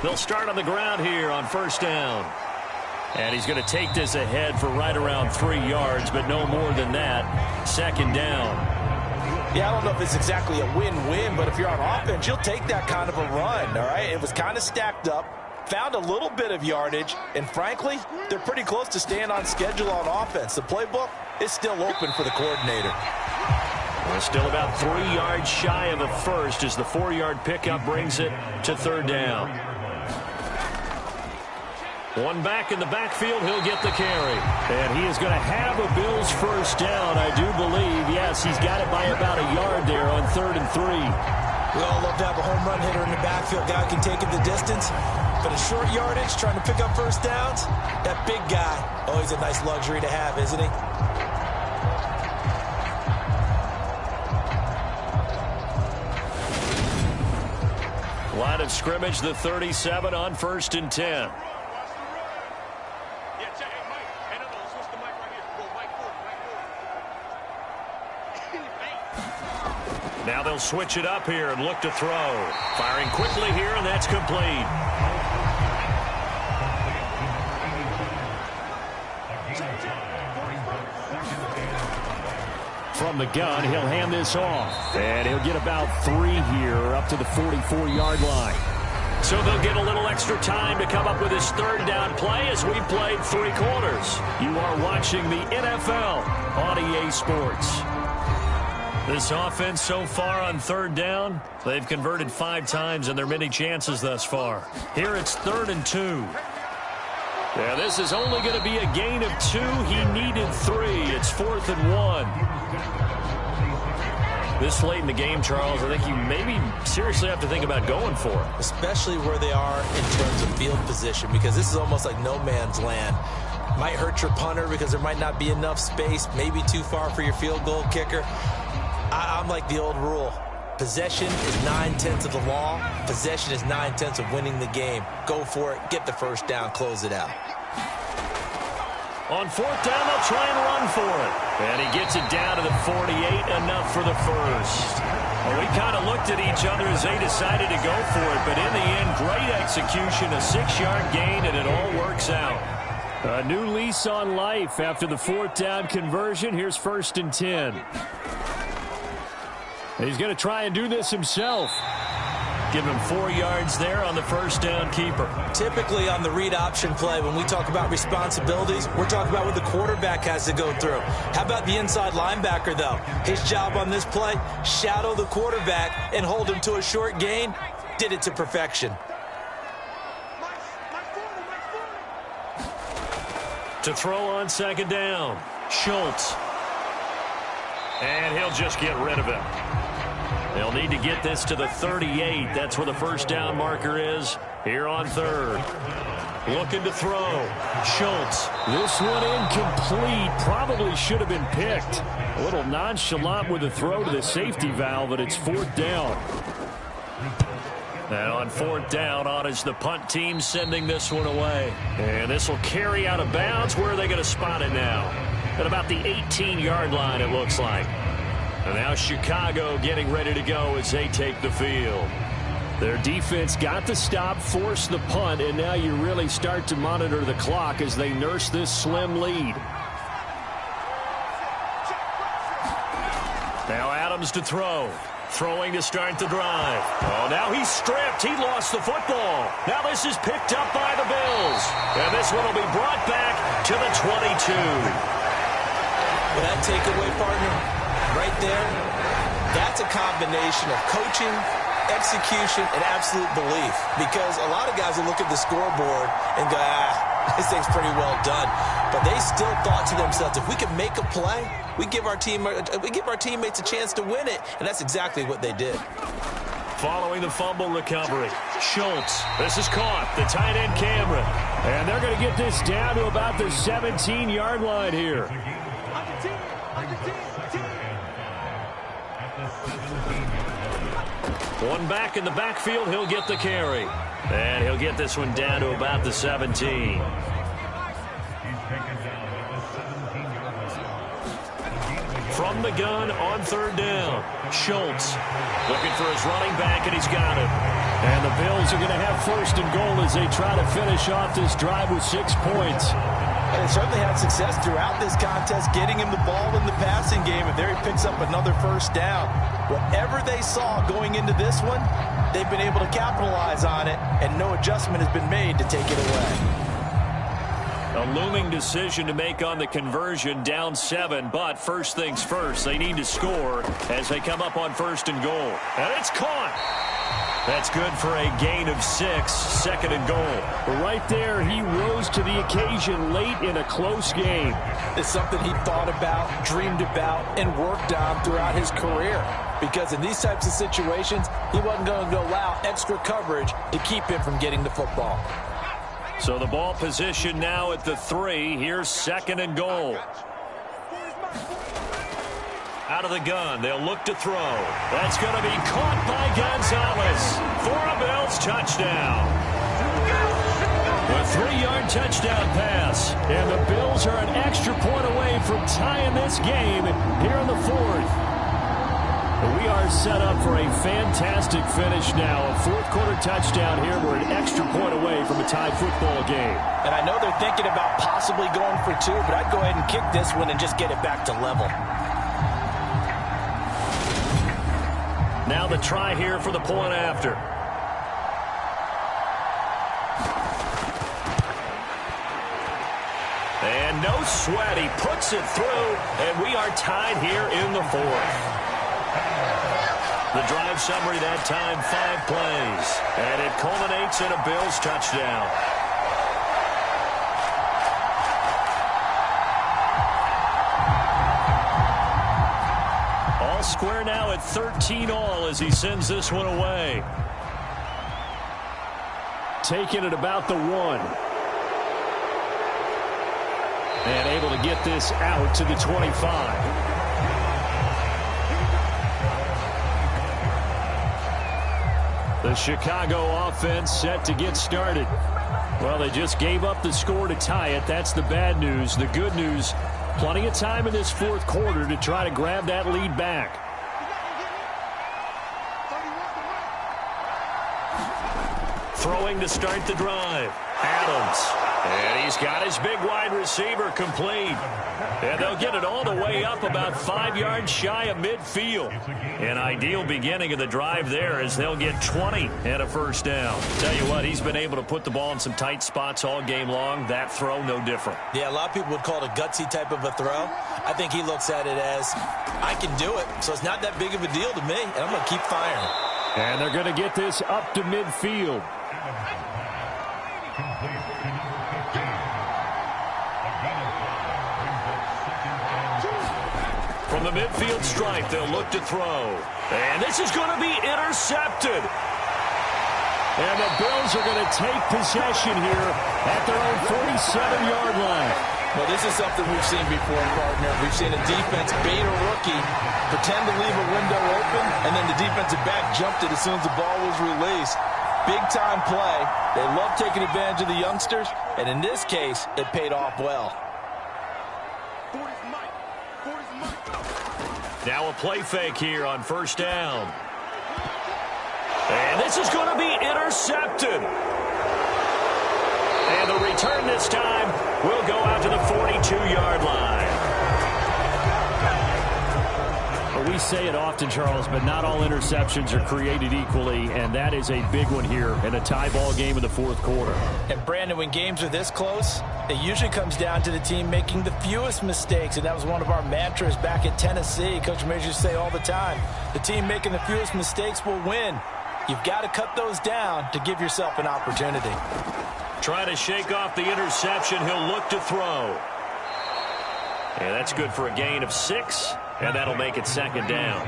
They'll start on the ground here on 1st down. And he's going to take this ahead for right around 3 yards, but no more than that. 2nd down. Yeah, I don't know if it's exactly a win-win, but if you're on offense, you'll take that kind of a run, all right? It was kind of stacked up, found a little bit of yardage, and frankly, they're pretty close to staying on schedule on offense. The playbook is still open for the coordinator. We're still about 3 yards shy of a first as the 4-yard pickup brings it to 3rd down. One back in the backfield, he'll get the carry. And he is going to have a Bills 1st down, I do believe. Yes, he's got it by about a yard there on 3rd and 3. We all love to have a home run hitter in the backfield. Guy can take it the distance. But a short yardage, trying to pick up 1st downs, that big guy, always a nice luxury to have, isn't he? Line of scrimmage, the 37 on 1st and 10. Now they'll switch it up here and look to throw. Firing quickly here, and that's complete. From the gun, he'll hand this off. And he'll get about 3 here up to the 44-yard line. So they'll get a little extra time to come up with his 3rd down play as we've played 3 quarters. You are watching the NFL on EA Sports. This offense so far on 3rd down, they've converted 5 times in their many chances thus far. Here it's 3rd and 2. Yeah, this is only going to be a gain of 2. He needed 3. It's 4th and 1. This late in the game, Charles, I think you maybe seriously have to think about going for it. Especially where they are in terms of field position, because this is almost like no man's land. Might hurt your punter because there might not be enough space, maybe too far for your field goal kicker. I'm like the old rule. Possession is 9/10 of the law. Possession is 9/10 of winning the game. Go for it. Get the 1st down. Close it out. On 4th down, they'll try and run for it. And he gets it down to the 48, enough for the 1st. Well, we kind of looked at each other as they decided to go for it. But in the end, great execution, a 6-yard gain, and it all works out. A new lease on life after the 4th down conversion. Here's 1st and 10. He's going to try and do this himself. Give him 4 yards there on the first down keeper. Typically on the read option play, when we talk about responsibilities, we're talking about what the quarterback has to go through. How about the inside linebacker, though? His job on this play, shadow the quarterback and hold him to a short gain. Did it to perfection. To throw on second down, Schultz. And he'll just get rid of it. They'll need to get this to the 38. That's where the first down marker is here on third. Looking to throw. Schultz. This one incomplete. Probably should have been picked. A little nonchalant with the throw to the safety valve, but it's fourth down. And on fourth down, on is the punt team sending this one away. And this will carry out of bounds. Where are they going to spot it now? At about the 18-yard line, it looks like. And now Chicago getting ready to go as they take the field. Their defense got the stop, forced the punt, and now you really start to monitor the clock as they nurse this slim lead. Now Adams to throw. Throwing to start the drive. Oh, now he's stripped. He lost the football. Now this is picked up by the Bills. And this one will be brought back to the 22. Well, that takeaway, partner, right there, that's a combination of coaching, execution, and absolute belief. Because a lot of guys will look at the scoreboard and go, this thing's pretty well done. But they still thought to themselves, if we can make a play, we give our teammates a chance to win it. And that's exactly what they did. Following the fumble recovery, Schultz. This is caught. The tight end Cameron. And they're going to get this down to about the 17-yard line here. One back in the backfield, he'll get the carry. And he'll get this one down to about the 17. From the gun on third down, Schultz looking for his running back, and he's got him. And the Bills are going to have first and goal as they try to finish off this drive with 6 points. And they certainly had success throughout this contest, getting him the ball in the passing game, and there he picks up another first down. Whatever they saw going into this one, they've been able to capitalize on it, and no adjustment has been made to take it away. A looming decision to make on the conversion, down 7, but first things first, they need to score as they come up on first and goal. And it's caught. That's good for a gain of 6, second and goal. Right there, he rose to the occasion late in a close game. It's something he thought about, dreamed about, and worked on throughout his career. Because in these types of situations, he wasn't going to allow extra coverage to keep him from getting the football. So the ball position now at the 3. Here's second and goal. Out of the gun, they'll look to throw. That's going to be caught by Gonzalez for a Bills touchdown. A 3-yard touchdown pass. And the Bills are an extra point away from tying this game here in the 4th. We are set up for a fantastic finish now. A fourth-quarter touchdown here. We're an extra point away from a tied football game. And I know they're thinking about possibly going for 2, but I'd go ahead and kick this one and just get it back to level. Now the try here for the point after. And no sweat. He puts it through, and we are tied here in the 4th. The drive summary that time, 5 plays. And it culminates in a Bills touchdown. All square now at 13-all as he sends this one away. Taking it about the 1. And able to get this out to the 25. The Chicago offense set to get started. Well, they just gave up the score to tie it. That's the bad news. The good news, plenty of time in this 4th quarter to try to grab that lead back. Throwing to start the drive. Adams. And he's got his big wide receiver complete. And they'll get it all the way up about 5 yards shy of midfield. An ideal beginning of the drive there as they'll get 20 and a first down. Tell you what, he's been able to put the ball in some tight spots all game long. That throw, no different. Yeah, a lot of people would call it a gutsy type of a throw. I think he looks at it as, I can do it, so it's not that big of a deal to me, and I'm going to keep firing. And they're going to get this up to midfield. From the midfield stripe, they'll look to throw. And this is going to be intercepted. And the Bills are going to take possession here at their own 47-yard line. Well, this is something we've seen before, partner. We've seen a defense bait a rookie, pretend to leave a window open, and then the defensive back jumped it as soon as the ball was released. Big-time play. They love taking advantage of the youngsters, and in this case, it paid off well. Now a play fake here on first down. And this is going to be intercepted. And the return this time will go out to the 42-yard line. Well, we say it often, Charles, but not all interceptions are created equally, and that is a big one here in a tie ball game in the fourth quarter. And, Brandon, when games are this close, it usually comes down to the team making the fewest mistakes, and that was one of our mantras back at Tennessee. Coach Majors used to say all the time, the team making the fewest mistakes will win. You've got to cut those down to give yourself an opportunity. Trying to shake off the interception. He'll look to throw. And that's good for a gain of 6, and that'll make it second down.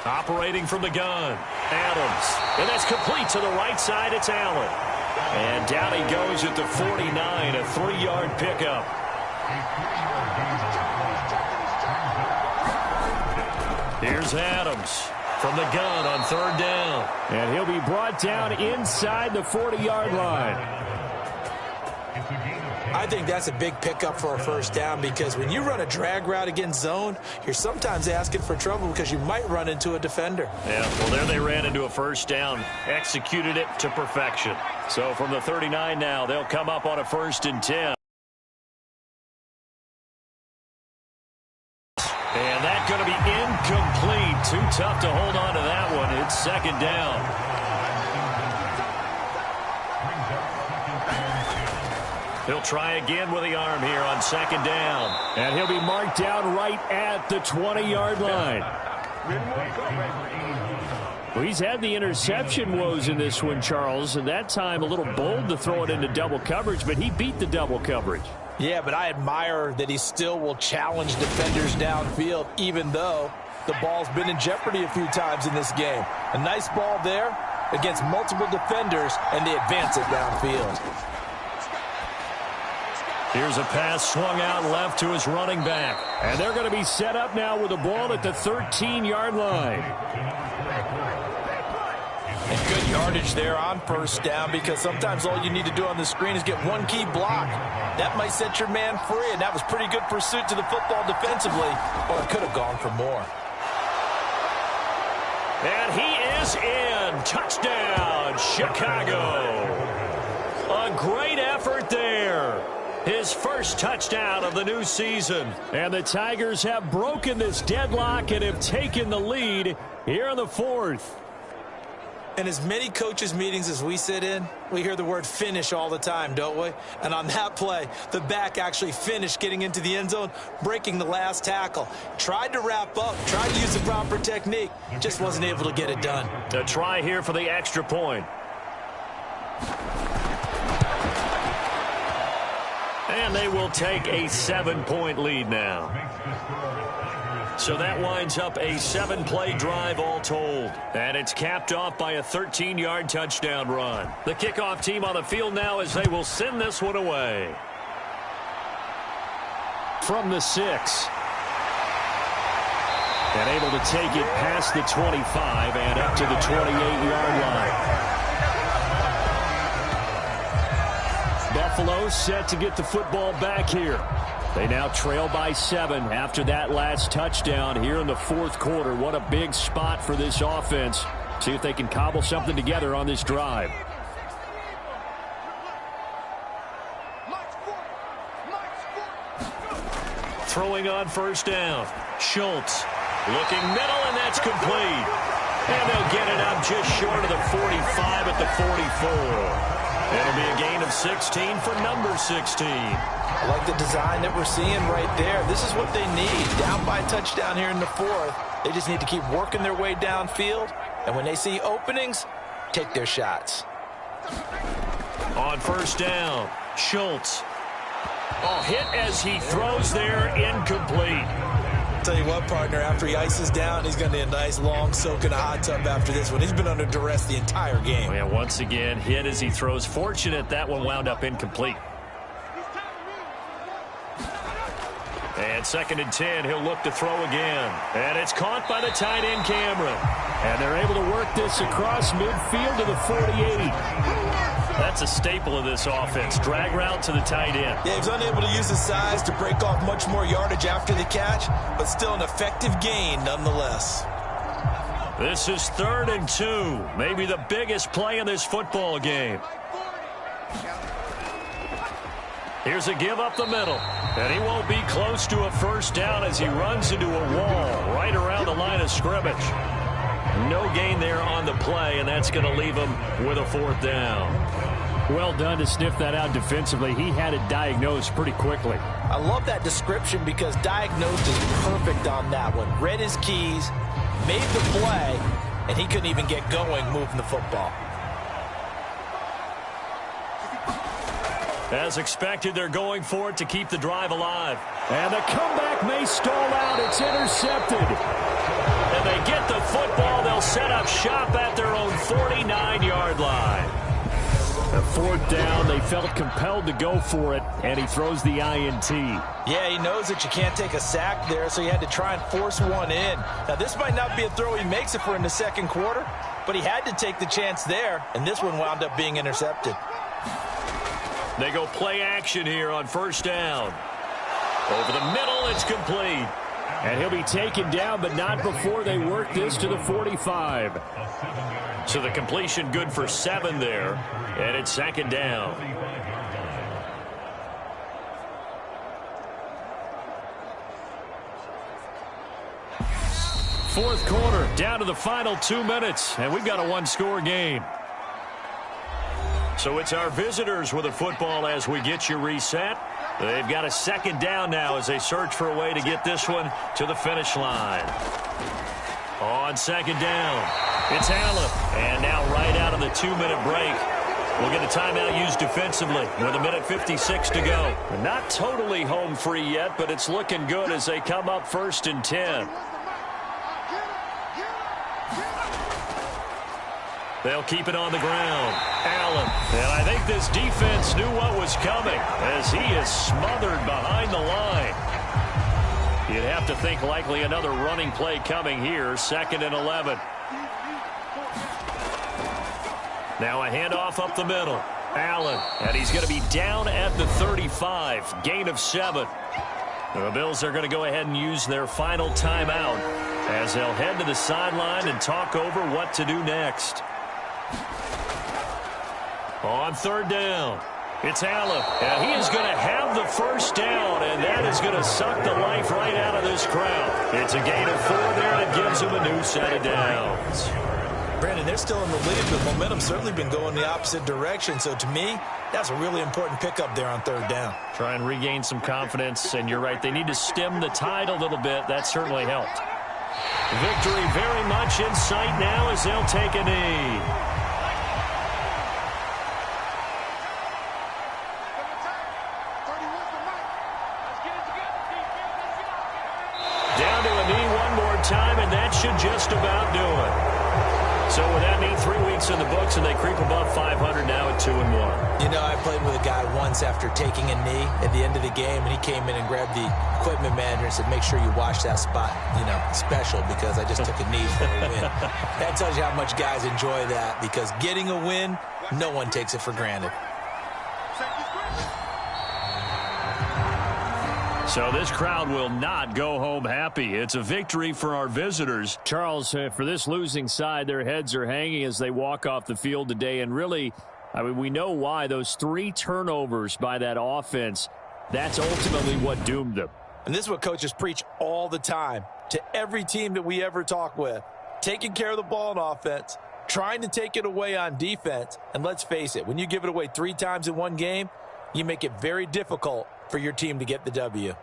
Operating from the gun, Adams. And that's complete to the right side. It's Allen. And down he goes at the 49, a 3-yard pickup. Here's Adams from the gun on third down. And he'll be brought down inside the 40-yard line. I think that's a big pickup for a first down because when you run a drag route against zone, you're sometimes asking for trouble because you might run into a defender. Yeah, well, there they ran into a first down, executed it to perfection. So from the 39 now, they'll come up on a 1st and 10. And that's going to be incomplete. Too tough to hold on to that one. It's second down. He'll try again with the arm here on second down. And he'll be marked down right at the 20-yard line. Well, he's had the interception woes in this one, Charles, and that time a little bold to throw it into double coverage, but he beat the double coverage. Yeah, but I admire that he still will challenge defenders downfield, even though the ball's been in jeopardy a few times in this game. A nice ball there against multiple defenders, and they advance it downfield. Here's a pass swung out left to his running back. And they're going to be set up now with the ball at the 13-yard line. And good yardage there on first down because sometimes all you need to do on the screen is get one key block. That might set your man free, and that was pretty good pursuit to the football defensively, or it could have gone for more. And he is in. Touchdown, Chicago. A great effort there. His first touchdown of the new season. And the Tigers have broken this deadlock and have taken the lead here in the fourth. In as many coaches' meetings as we sit in, we hear the word finish all the time, don't we? And on that play, the back actually finished getting into the end zone, breaking the last tackle. Tried to wrap up, tried to use the proper technique, just wasn't able to get it done. A try here for the extra point. And they will take a 7-point lead now. So that winds up a 7-play drive all told. And it's capped off by a 13-yard touchdown run. The kickoff team on the field now as they will send this one away. From the 6. And able to take it past the 25 and up to the 28-yard line. Buffalo set to get the football back here. They now trail by 7 after that last touchdown here in the fourth quarter. What a big spot for this offense. See if they can cobble something together on this drive. Throwing on first down. Schultz looking middle, and that's complete. And they'll get it up just short of the 45 at the 44. It'll be a gain of 16 for number 16. I like the design that we're seeing right there. This is what they need. Down by a touchdown here in the fourth. They just need to keep working their way downfield. And when they see openings, take their shots. On first down, Schultz. Oh, hit as he throws there, incomplete. Tell you what, partner, after he ices down, he's going to need a nice long soak in a hot tub after this one. He's been under duress the entire game. Oh, yeah, once again, hit as he throws. Fortunate that one wound up incomplete. And 2nd and 10, he'll look to throw again. And it's caught by the tight end, Cameron. And they're able to work this across midfield to the 48. That's a staple of this offense. Drag route to the tight end. Yeah, he's unable to use his size to break off much more yardage after the catch, but still an effective gain nonetheless. This is 3rd and 2. Maybe the biggest play in this football game. Here's a give up the middle. And he won't be close to a first down as he runs into a wall right around the line of scrimmage. No gain there on the play, and that's going to leave him with a 4th down. Well done to sniff that out defensively. He had it diagnosed pretty quickly. I love that description because diagnosed is perfect on that one. Read his keys, made the play, and he couldn't even get going moving the football. As expected, they're going for it to keep the drive alive. And the comeback may stall out. It's intercepted. And they get the football. They'll set up shop at their own 49-yard line. The 4th down, they felt compelled to go for it, and he throws the INT. Yeah, he knows that you can't take a sack there, so he had to try and force one in. Now, this might not be a throw he makes if we're in the second quarter, but he had to take the chance there, and this one wound up being intercepted. They go play action here on first down. Over the middle, it's complete. And he'll be taken down, but not before they work this to the 45. So the completion good for 7 there, and it's 2nd down. Fourth quarter, down to the final 2 minutes, and we've got a one-score game. So it's our visitors with the football as we get you reset. They've got a 2nd down now as they search for a way to get this one to the finish line. On 2nd down, it's Allen. And now right out of the 2-minute break, we'll get a timeout used defensively with 1:56 to go. Not totally home free yet, but it's looking good as they come up 1st and 10. They'll keep it on the ground. Allen. And I think this defense knew what was coming as he is smothered behind the line. You'd have to think likely another running play coming here. 2nd and 11. Now a handoff up the middle. Allen. And he's going to be down at the 35. Gain of 7. The Bills are going to go ahead and use their final timeout as they'll head to the sideline and talk over what to do next. On 3rd down, it's Allen, and he is going to have the first down, and that is going to suck the life right out of this crowd. It's a gain of 4 there, and it gives him a new set of downs. Brandon, they're still in the lead, but momentum's certainly been going the opposite direction, so to me, that's a really important pickup there on 3rd down. Try and regain some confidence, and you're right, they need to stem the tide a little bit. That certainly helped. Victory very much in sight now as they'll take a knee. Time, and that should just about do it. So would that mean 3 weeks in the books, and they creep above 500 now at 2-1? You know, I played with a guy once after taking a knee at the end of the game, and he came in and grabbed the equipment manager and said, make sure you wash that spot, you know, special, because I just took a knee for a win. That tells you how much guys enjoy that, because getting a win, no one takes it for granted. So this crowd will not go home happy. It's a victory for our visitors. Charles, for this losing side, their heads are hanging as they walk off the field today. And really, I mean, we know why. Those 3 turnovers by that offense, that's ultimately what doomed them. And this is what coaches preach all the time to every team that we ever talk with. Taking care of the ball on offense, trying to take it away on defense. And let's face it, when you give it away 3 times in one game, you make it very difficult for your team to get the W.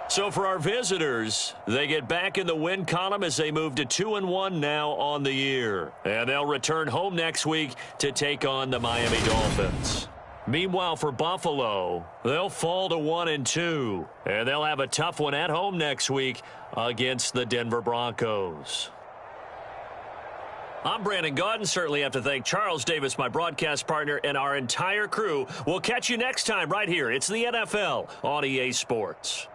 So for our visitors, they get back in the win column as they move to 2-1 now on the year. And they'll return home next week to take on the Miami Dolphins. Meanwhile, for Buffalo, they'll fall to 1-2. And they'll have a tough one at home next week against the Denver Broncos. I'm Brandon Gaudin. Certainly have to thank Charles Davis, my broadcast partner, and our entire crew. We'll catch you next time right here. It's the NFL on EA Sports.